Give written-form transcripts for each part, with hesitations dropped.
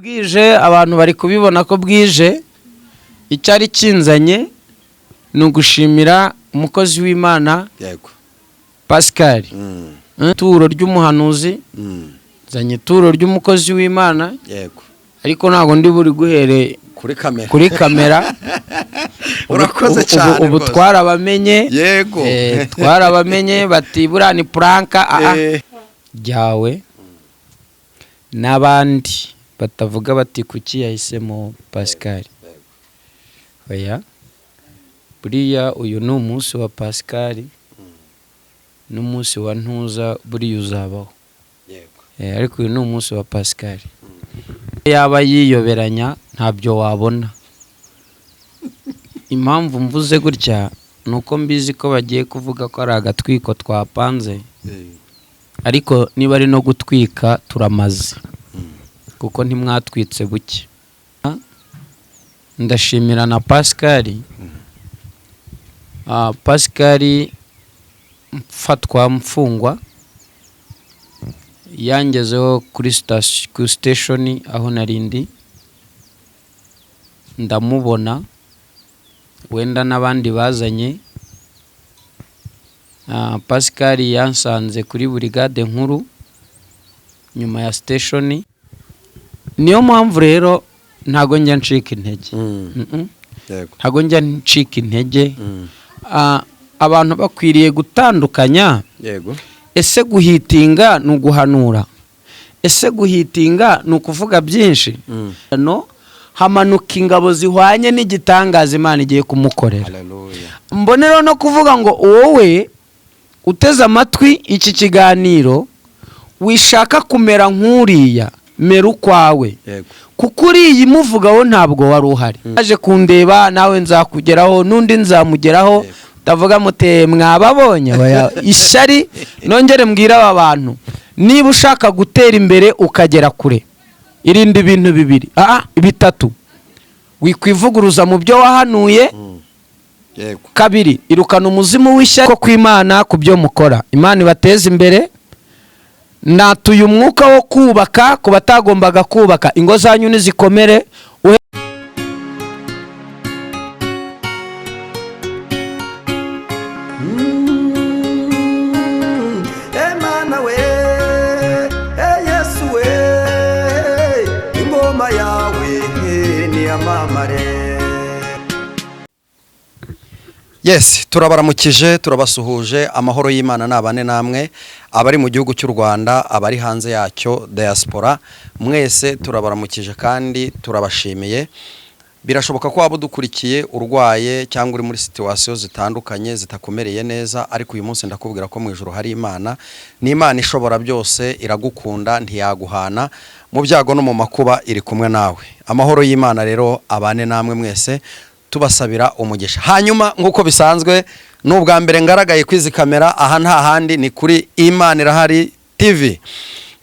Bwije abantu bari kubibona ko bwije icyari kinzanye ni ugushimira umukozi w'Imana yego Pascal turo ry'umuhanuzi zanye turo ry'umukozi w'Imana yego ariko ntago ndi buri guhere kuri kamera urakoze cyane ubu twarabamenye yego twarabamenye bati burani pranka ryawe n'abandi batavuga bati kuki yahisemo Pascal oya buriya uyu ni umunsi wa Pascal n'umunsi wa ntuza buriya uzabaho yego ariko uyu ni umunsi wa Pascal yaba yiyoberanya ntabyo wabona impamvu mvuze gutya nuko mbizi ko bagiye kuvuga ko ari agatwiko twapanze ariko niba ari no gutwika turamaze kuko ntimwatwitse buke ndashimira na Pascal Pascal mfatwa mfungwa yangezeho kuri station aho narindi ndamubona wenda n'abandi bazanye Pascal yansanze kuri brigade nkuru nyuma ya station niyo mpamvu rero ntago njya ncika intege ntago njya ncika intege abantu bakwiriye gutandukanya yego ese guhitinga no guhanura ese guhitinga no kuvuga byinshi no hamanuka ingabo zihwanye n'igitangaza Imana igiye kumukorera haleluya mbonero no kuvuga ngo wowe uteze amatwi iki kiganiro wishaka kumera nk'uriya mera ukwawe kuko uriyi muvugaho ntabwo wari uhari aje kundeba nawe nzakugeraho n'undi nzamugeraho ndavuga mute mwababonye ishyari nongere mbwira aba bantu niba ushaka gutera imbere ukagera kure irinde ibintu bibiri bitatu wikwivuguruza mu byo wahanuye kabiri irukana umuzimu w'ishyari ko kw'Imana ku byo mukora Imana ibateza imbere natuye umwuka wo kubaka ku batagombaga kubaka ingo zanyu nizikomere Emana we Yesu we ingoma yawe ni amamare. Yes, turabaramukije turabasuhuje amahoro y'Imana nabane namwe abari mu gihugu cy'u Rwanda abari hanze yacyo diaspora mwese turabaramukije kandi turabashimiye. Birashoboka ko wabudukurikiye urwaye cyangwa uri muri situation zitandukanye zitakomereye neza ariko uyu munsi ndakubwira ko mu ijuru hari Imana ni Imana ishobora byose iragukunda ntiyaguhana mu byago no mu makuba iri kumwe nawe. Amahoro y'Imana rero abane namwe mwese tubasabira umugisha. Hanyuma nkuko bisanzwe n'ubwa mbere ngaragaye kwizi kamera aha nta handi ni kuri Imana irahari TV.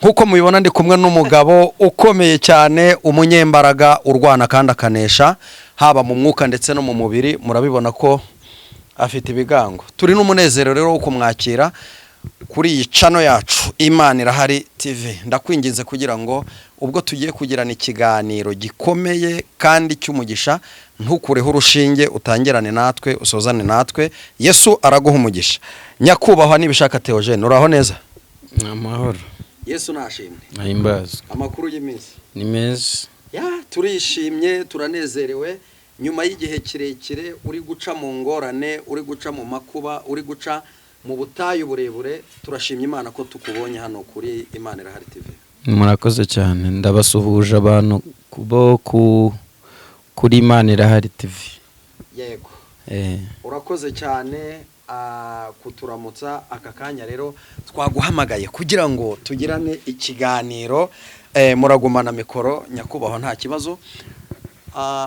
Nkuko mubibona ndi kumwe n'umugabo ukomeye cyane umunyembaraga urwana kandi akanesha haba mu mwuka ndetse no mu mubiri murabibona ko afite ibigango. Turi n'umunezero rero wo kumwakira kuri iyi channel yacu Imana irahari TV. Ndakwinginze kugira ngo ubwo tugiye kugirana ikiganiro gikomeye kandi cy'umugisha ntukureho urushinge utangirane natwe usozane natwe. Yesu araguha umugisha. Nyakubahwa nibishaka Theogene uraho neza? Amahoro. Yesu nashimwe. Ahimbaza. Amakuru y'iminsi. Ni meza. Turishimye turanezerewe nyuma y'igihe kirekire uri guca mu ngorane uri guca mu makuba uri guca mu butayu burebure turashimye Imana ko tukubonye hano kuri Imana irahari TV. Murakoze cyane ndabasuhuje abantu kubo kuri Imana irahari TV. Yego. Urakoze cyane kuturamutsa aka kanya rero twaguhamagaye kugira ngo tugirane ikiganiro muragumana mikoro nyakubahwa nta kibazo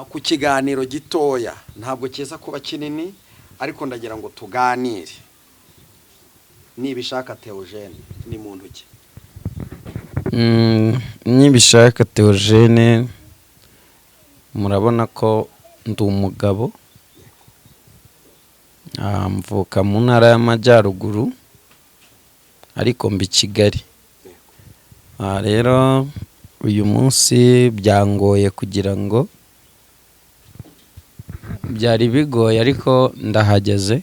ku kiganiro gitoya ntabwo kiza kuba kinini ariko ndagira ngo tuganire nibishaka Theogene ni muntu ki nibishaka Theogene murabona ko ndi umugabo mvuka mu ntara y'Amajyaruguru ariko mbi Kigali rero uyu munsi byangoye kugira ngo byari bigoye ariko ndahageze.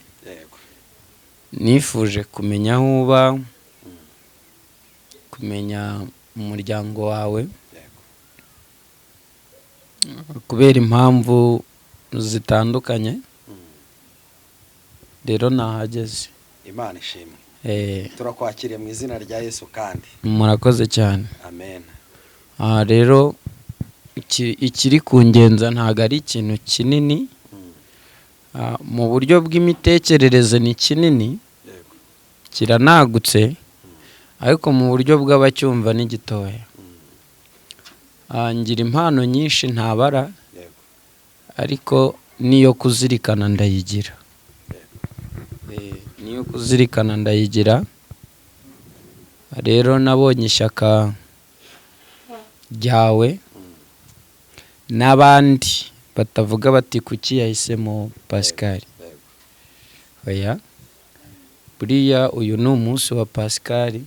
Nifuje kumenya aho uba, kumenya umuryango wawe, kubera impamvu zitandukanye. Rero nahageze. Imana ishimwe. Turakwakiriye mu izina rya Yesu kandi. Murakoze cyane. Amen. Rero ikiri kungenza ntago ari ikintu kinini. Mu buryo bw'imitekerereze ni kinini, kiranagutse, ariko mu buryo bw'abacyumva ni gitoya. Ngira impano nyinshi ntabara, ariko niyo kuzirikana ndayigira. Niyo kuzirikana ndayigira. Rero nabonye ishyaka ryawe n'abandi batavuga bati kuki yahisemo Pascal. Oya, buriya uyu ni umunsi wa Pascal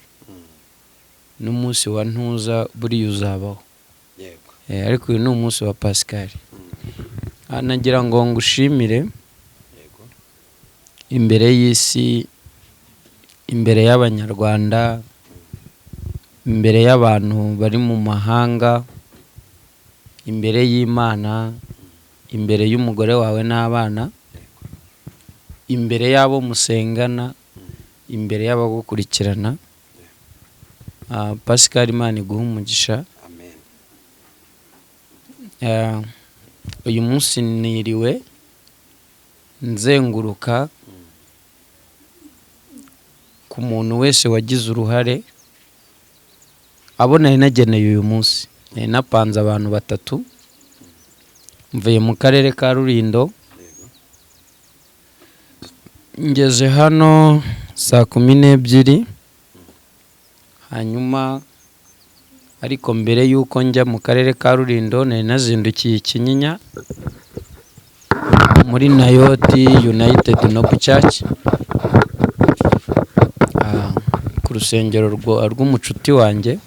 n'umunsi wa ntuza buriya uzabaho. Ariko uyu ni umunsi wa Pascal. Nagira ngo ngushimire imbere y'isi, imbere y'abanyarwanda, imbere y'abantu bari mu mahanga, imbere y'Imana, imbere y'umugore wawe n'abana, imbere y'abo musengana, imbere y'abagukurikirana. Pascal, Imana iguha umugisha. Uyu munsi niriwe nzenguruka ku muntu wese wagize uruhare. Abo nari nageneye uyu munsi, napanze abantu 3. Mvuye mu karere ka Rulindo, ngeze hano saa 12. Hanyuma ariko mbere yuko njya mu karere ka Rulindo nari nazindukiye Kinyinya muri Nayoti United Noble Church, ku rusengero rw'umucuti wanjye.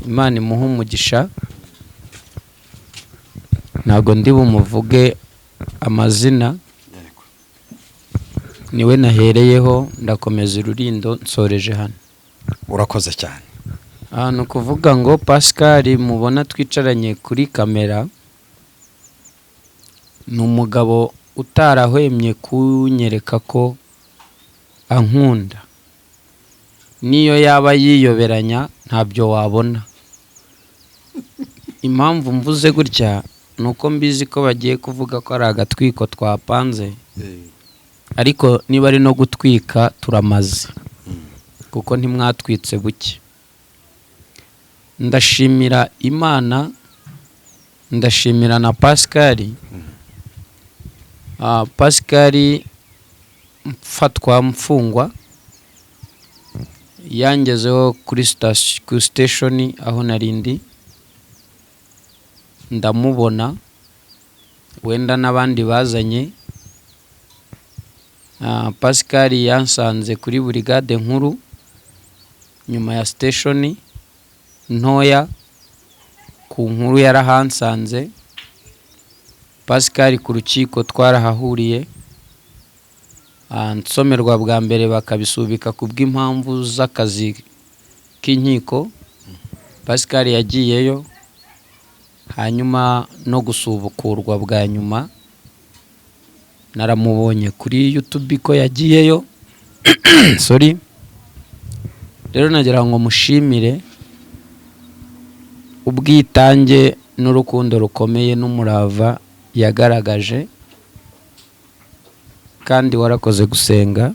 Imana imuha umugisha. Ntago ndi bumuvuge amazina, niwe nahereyeho ndakomeza Rulindo nsoreje hano. Urakoze cyane. Ni ukuvuga ngo Pascal mubona twicaranye kuri kamera ni umugabo utarahwemye kunyereka ko ankunda. Niyo yaba yiyoberanya ntabyo wabona. Impamvu mvuze gutya nuko mbizi ko bagiye kuvuga ko ari agatwiko twapanze, ariko niba ari no gutwika turamaze, kuko ntimwatwitse buke. Ndashimira Imana, ndashimira na Pascal. Pascal mfatwa mfungwa yangezeho kuri station aho narindi, ndamubona, wenda n'abandi bazanye. Pascal yansanze kuri brigade nkuru nyuma ya station ntoya, ku nkuru yarahansanze. Pascal ku rukiko twarahahuriye, nsomerwa bwa mbere bakabisubika kubw'impamvu z'akazi k'inkiko. Pascal yagiyeyo, hanyuma no gusubukurwa bwa nyuma naramubonye kuri YouTube ko yagiyeyo. Sorry. Rero nagira ngo mushimire ubwitange n'urukundo rukomeye n'umurava yagaragaje, kandi warakoze gusenga.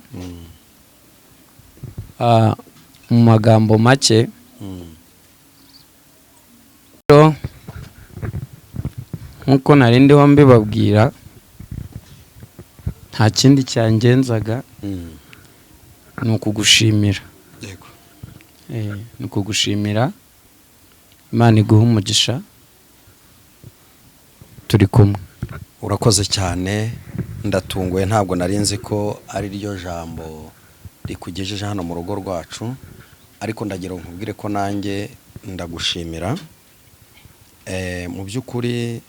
Mu magambo make, nkuko narindiho mbibabwira, nta kindi cyangenzaga ni ukugushimira. Ni ukugushimira. Imana iguha umugisha. Turi kumwe. Urakoze cyane. Ndatunguye, ntabwo narinzi ko ari ryo jambo rikugejeje hano mu rugo rwacu, ariko ndagira nkubwire ko nanjye ndagushimira. Mu by'ukuri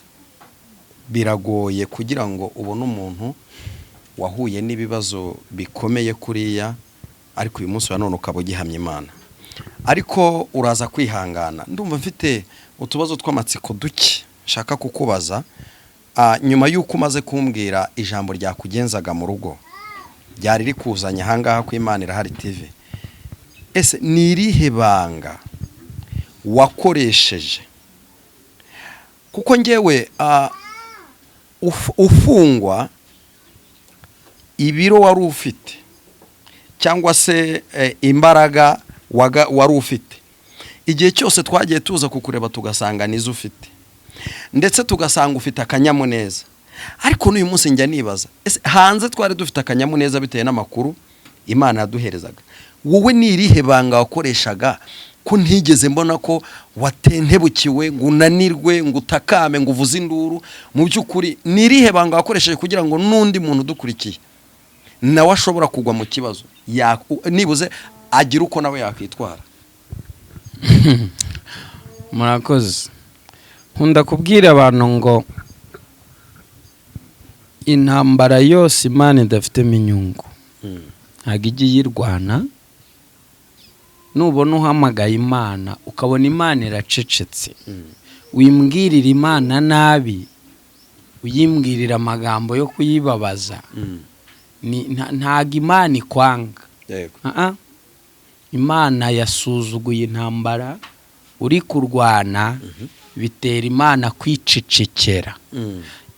biragoye kugira ngo ubone umuntu wahuye n'ibibazo bikomeye kuriya, ariko uyu munsi wa none ukaba ugihamya Imana. Ariko uraza kwihangana, ndumva mfite utubazo tw'amatsiko duke nshaka kukubaza. Nyuma y'uko umaze kumbwira ijambo ryakugenzaga mu rugo ryari rikuzanye ahangaha ku Imana Irahari TV, ese ni irihe banga wakoresheje? Kuko njyewe ufungwa ibiro wari ufite cyangwa se imbaraga wari ufite, igihe cyose twagiye tuza kukureba tugasanga nizo ufite, ndetse tugasanga ufite akanyamuneza. Ariko n'uyu munsi njya nibaza, ese hanze twari dufite akanyamuneza bitewe n'amakuru Imana yaduherezaga, wowe ni irihe banga wakoreshaga ko ntigeze mbona ko watentebukiwe ngo unanirwe ngo utakame ngo uvuze induru? Mu by'ukuri ni irihe banga wakoresheje kugira ngo n'undi muntu udukurikiye nawe ashobora kugwa mu kibazo nibuze agira uko nawe yakwitwara? Murakoze. Nkunda kubwira abantu ngo intambara yose Imana idafitemo inyungu ntabwo igiye yirwana. Nubona uhamagaye Imana ukabona Imana iracecetse, wimbwirira Imana nabi, uyimbwirira amagambo yo kuyibabaza, ntago Imana ikwanga. Imana yasuzuguye intambara uri kurwana, bitera Imana kwicecekera.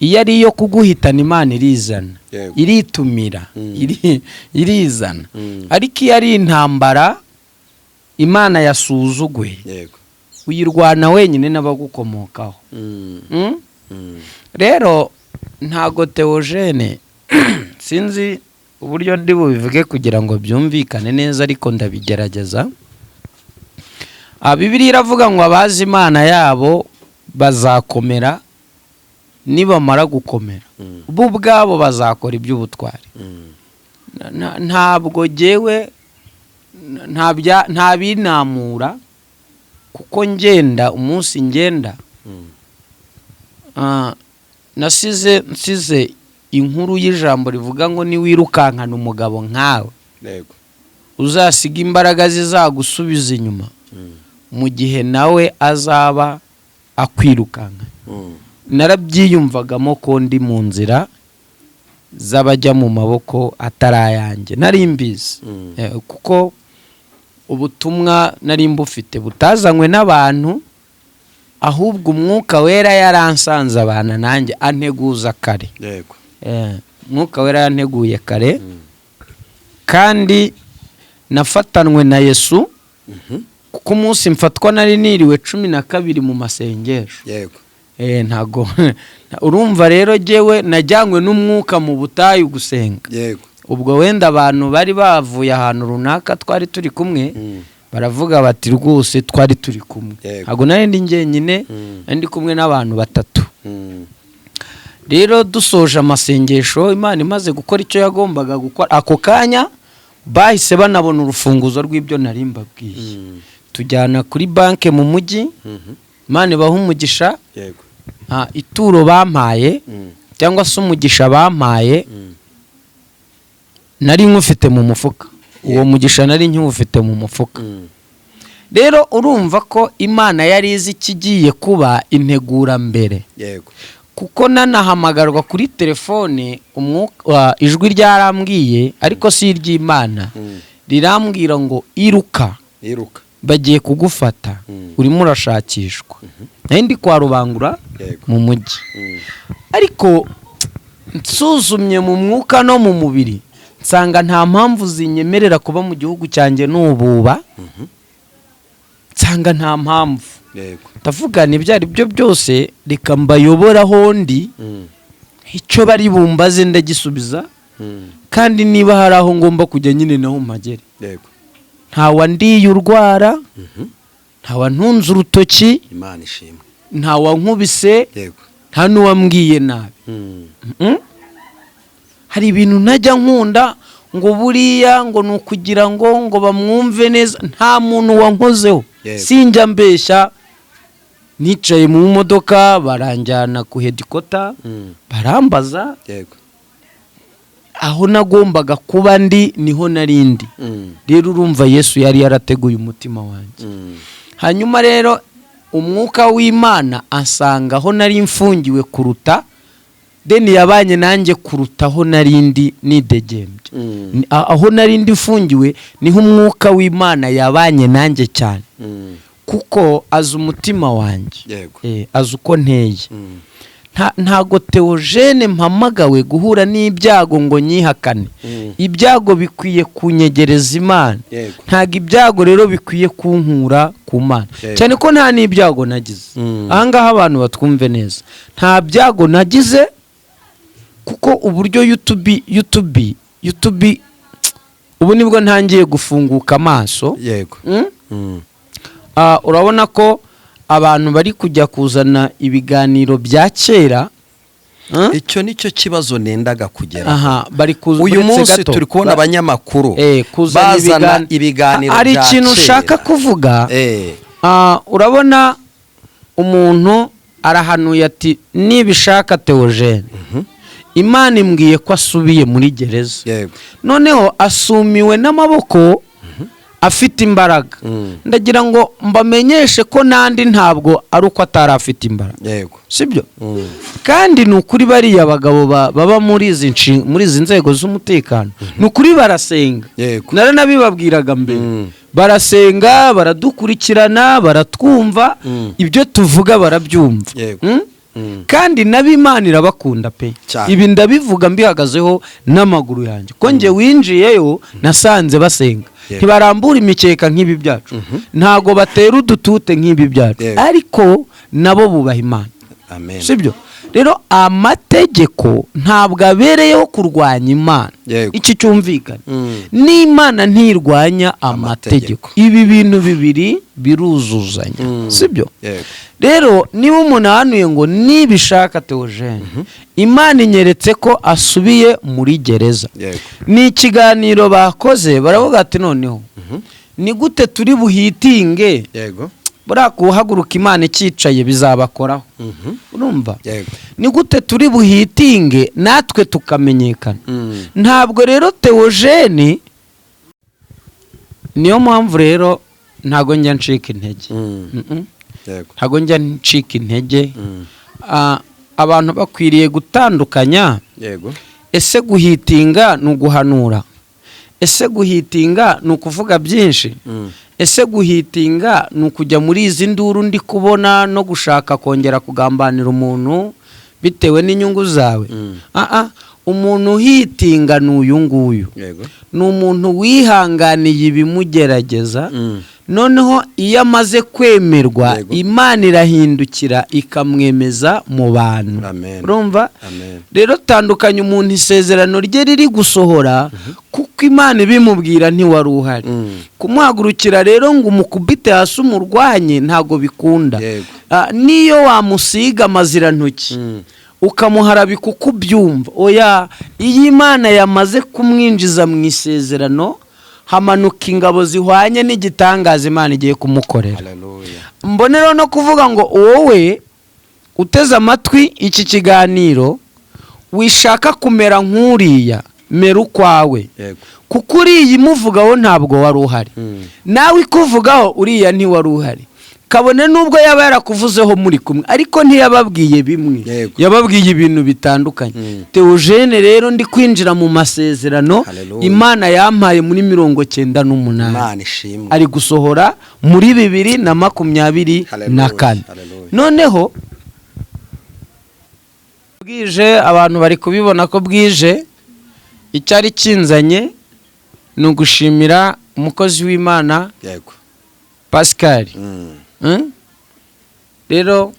Iyo ari iyo kuguhitana Imana irizana, iritumira, irizana. Ariko iyo ari intambara Imana yasuzuguye, uyirwana wenyine n'abagukomokaho. Rero ntago Theogene, sinzi uburyo ndi bubivuge kugira ngo byumvikane neza, ariko ndabigerageza. Bibiliya iravuga ngo abazi Imana yabo bazakomera, nibamara gukomera bo ubwabo bazakora iby'ubutwari. Ntabwo jewe nta binamura, kuko ngenda umunsi ngenda nsize inkuru y'ijambo rivuga ngo niwirukankana umugabo nkawe uzasiga imbaraga zizagusubiza inyuma mu gihe nawe azaba akwirukanka. Narabyiyumvagamo ko ndi mu nzira z'abajya mu maboko atarayanjye, nari mbizi, kuko ubutumwa nari mbufite butazanywe n'abantu, ahubwo Umwuka Wera yaransanze abana nanjye anteguza kare. Umwuka Wera yanteguye kare, kandi nafatanwe na Yesu, kuko umunsi mfatwa nari niriwe 12 mu masengesho. Ntago urumva rero jewe najyanywe n'Umwuka mu butayu gusenga. Ubwo wenda abantu bari bavuye ahantu runaka twari turi kumwe, baravuga bati rwose twari turi kumwe. Ntago nari ndi njyenyine, ndi kumwe n'abantu 3. Rero dusoje amasengesho, Imana imaze gukora icyo yagombaga gukora, ako kanya bahise banabona urufunguzo rw'ibyo nari mbabwiye. Tujyana kuri banke mu mujyi, Imana ibaha umugisha. Ituro bampaye cyangwa se umugisha bampaye nari nkufite mu mufuka. Uwo mugisha nari nkufite mu mufuka. Rero urumva ko Imana yari izi kigiye kuba integura mbere. Kuko nanahamagarwa kuri telefone, ijwi ryarambwiye, ariko si iry'Imana, rirambwira ngo iruka, bagiye kugufata, urimo urashakishwa. Ndi kwa Rubangura mu mujyi, ariko nsuzumye mu mwuka no mu mubiri nsanga nta mpamvu zinyemerera kuba mu gihugu cyanjye n'ububa. Nsanga nta mpamvu. Ndavuga ibyo ari byo byose reka mbayobora hondi, icyo bari bumbaze ndagisubiza, kandi niba hari aho ngomba kujya nyine naho mpagere. Ntawa ndiye urwara, ntawa ntunze urutoki, Imana ishimwe, ntawa nkubise, nta n'uwambwiye nabi. Hari ibintu najya nkunda ngo buriya ngo nukugira ngo bamwumve neza, nta muntu wankozeho. sinjya mbeshya nicaye mu modoka baranjyana ku hedikota barambaza aho nagombaga kuba ndi niho narindi rero urumva Yesu yari yarateguye umutima wanjye hanyuma rero umwuka w'Imana asanga aho nari mfungiwe kuruta deni yabanye nanjye kuruta aho narindi nidegembye aho narindi mfungiwe niho umwuka w'Imana yabanye nanjye cyane kuko azi umutima wanjye azi uko nteye ntago Theogene mpamagawe guhura n'ibyago ngo nyihakane ibyago bikwiye kunyegereza Imana ntago ibyago rero bikwiye kunkura ku Mana cyane ko nta n'ibyago nagize ahangaha abantu batwumve neza nta byago nagize kuko uburyo YouTube ubu nibwo ntangiye gufunguka amaso urabona ko abantu bari kujya kuzana ibiganiro bya kera icyo nicyo kibazo nendaga kugera uyu munsi turi kubona abanyamakuru bazana ibiganiro ari ikintu ushaka kuvuga urabona umuntu arahanuye ati nibishaka Theogene Imana imbwiye ko asubiye muri gereza noneho asumiwe n'amaboko afite imbaraga ndagira ngo mbamenyeshe ko nandi ntabwo ari uko atari afite imbaraga sibyo kandi nukuri bariya bagabo baba muri izi nzego z'umutekano nukuri barasenga naranabibabwiraga mbere barasenga baradukurikirana baratwumva ibyo tuvuga barabyumva kandi n'Imana irabakunda pe ibi ndabivuga mbihagazeho n'amaguru yanjye ko nge winjiyeyo nasanze basenga ntibarambura imikeka nk'ibi byacu ntago batera udutute nk'ibi byacu ariko nabo bubaha Imana sibyo rero amategeko ntabwo abereyeho kurwanya Imana iki cyumvikana n'Imana ntirwanya amategeko ibi bintu bibiri biruzuzanya sibyo rero niba umuntu ahanuye ngo nibishaka Theogene Imana inyeretse ko asubiye muri gereza ni ikiganiro bakoze baravuga ati noneho ni gute turi buhitinge buriya kuhaguruka Imana ikicaye bizabakoraho urumva ni gute turi buhitinge natwe tukamenyekana ntabwo rero Theogene niyo mpamvu rero ntago njya ncika intege ntago njya ncika intege abantu bakwiriye gutandukanya ese guhitinga ni uguhanura ese guhitinga ni ukuvuga byinshi ese guhitinga ni ukujya muri izi nduru ndi kubona no gushaka kongera kugambanira umuntu bitewe n'inyungu zawe umuntu uhitinga ni uyu nguyu ni umuntu wihanganiye ibimugerageza noneho iyo amaze kwemerwa Imana irahindukira ikamwemeza mu bantu urumva rero tandukanye umuntu isezerano rye riri gusohora kuko Imana ibimubwira ntiwari uhari kumuhagurukira rero ngo umukubite hasi umurwanye ntago bikunda niyo wamusiga amazirantoki ukamuharabika uko ubyumva oya iyo Imana yamaze kumwinjiza mu isezerano hamanuka ingabo zihwanye n'igitangaza Imana igiye kumukorera mbonero no kuvuga ngo wowe uteze amatwi iki kiganiro wishaka kumera nk'uriya mera ukwawe kuko uriya imuvugaho ntabwo wari uhari nawe ikuvugaho uriya ntiwari uhari kabone nubwo yaba yarakuvuzeho muri kumwe ariko ntiyababwiye bimwe yababwiye ibintu bitandukanye Theogene rero ndi kwinjira mu masezerano Imana yampaye muri 98 ari gusohora muri 2024 noneho bwije abantu bari kubibona ko bwije icyari kinzanye ni ugushimira umukozi w'Imana Pascal rero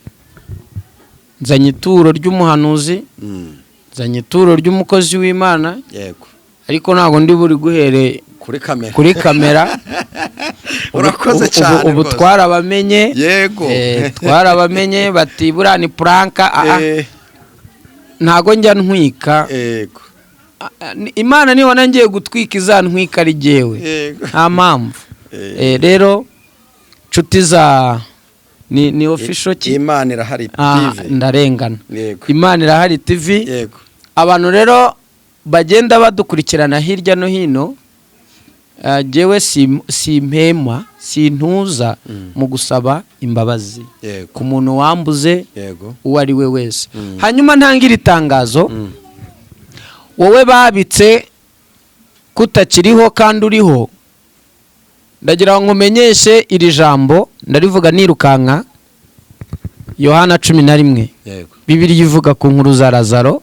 nzanye ituro ry'umuhanuzi nzanye ituro ry'umukozi w'Imana ariko ntago ndi buri guhere kuri kamera urakoze cyane ubu twarabamenye twarabamenye bati buriya ni pranka ntago njya ntwika Imana niho nangiye gutwika izantwika ari jewe nta mpamvu rero nshuti za ni official ki Imana irahari TV ndarengana yego Imana irahari TV yego abantu rero bagenda badukurikirana hirya no hino jewe simpema sintuza mu gusaba imbabazi ku muntu wambuze uwo ari we wese hanyuma ntangira itangazo wowe babitse kutakiriho kandi uriho ndagira ngo umenyeshe iri jambo ndarivuga nirukanka Yohana 11 Bibiliya ivuga ku nkuru za Lazaro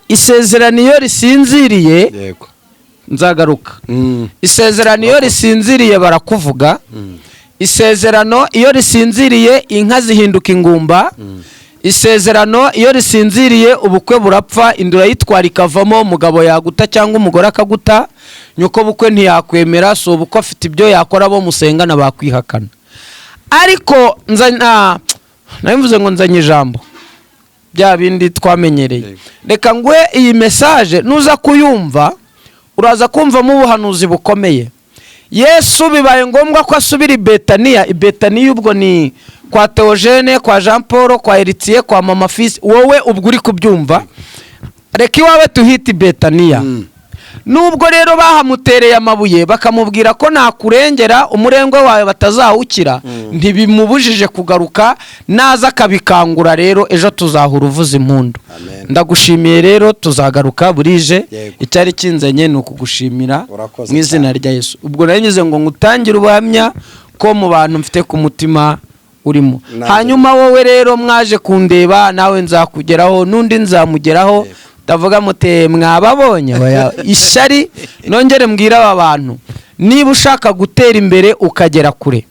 isezerano iyo risinziriye nzagaruka isezerano iyo risinziriye barakuvuga isezerano iyo risinziriye inka zihinduka ingumba isezerano iyo risinziriye ubukwe burapfa indura yitwara ikavamo umugabo yaguta cyangwa umugore akaguta nyuko bukwe ntiyakwemera so ubukwe afite ibyo yakora bo musengana bakwihakana ariko nabivuze ngo nzanye ijambo bya bindi twamenyereye reka ngwe iyi message nuza kuyumva uraza kumva mu buhanuzi bukomeye Yesu bibaye ngombwa ko asubira i Betaniya ubwo ni kwa Theogene kwa Jean Paul kwa Eritiye kwa Mama Fils wowe ubwo uri kubyumva reka iwawe tuhita Betaniya nubwo rero bahamutereye amabuye bakamubwira ko nakurengera umurengwe wawe batazawukira ntibimubujije kugaruka naza kabikangura rero ejo tuzahura uvuza impundu ndagushimiye rero tuzagaruka burije icyari kinzenye ni ukugushimira mu izina rya Yesu ubwo nanyuze ngo ngutangire ubuhamya ko mu bantu mfite ku mutima urimo hanyuma wowe rero mwaje kundeba nawe nzakugeraho nundi nzamugeraho ndavuga mute mwababonye ishyari nongere mbwira aba bantu niba ushaka gutera imbere ukagera kure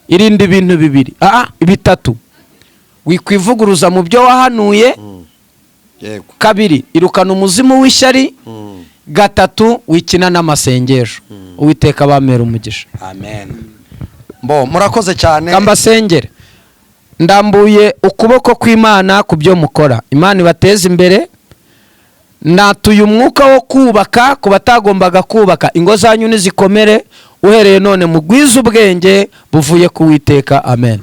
irinde ibintu bibiri bitatu wikwivuguruza mu byo wahanuye kabiri irukana umuzimu w'ishyari gatatu wikina n'amasengesho Uwiteka bamera umugisha amen murakoze cyane kambasengere ndambuye ukuboko kw'Imana ku byo mukora Imana ibateze imbere natuye umwuka wo kubaka ku batagombaga kubaka ingo zanyu nizikomere uhereye none mugwiza ubwenge buvuye ku Uwiteka amen.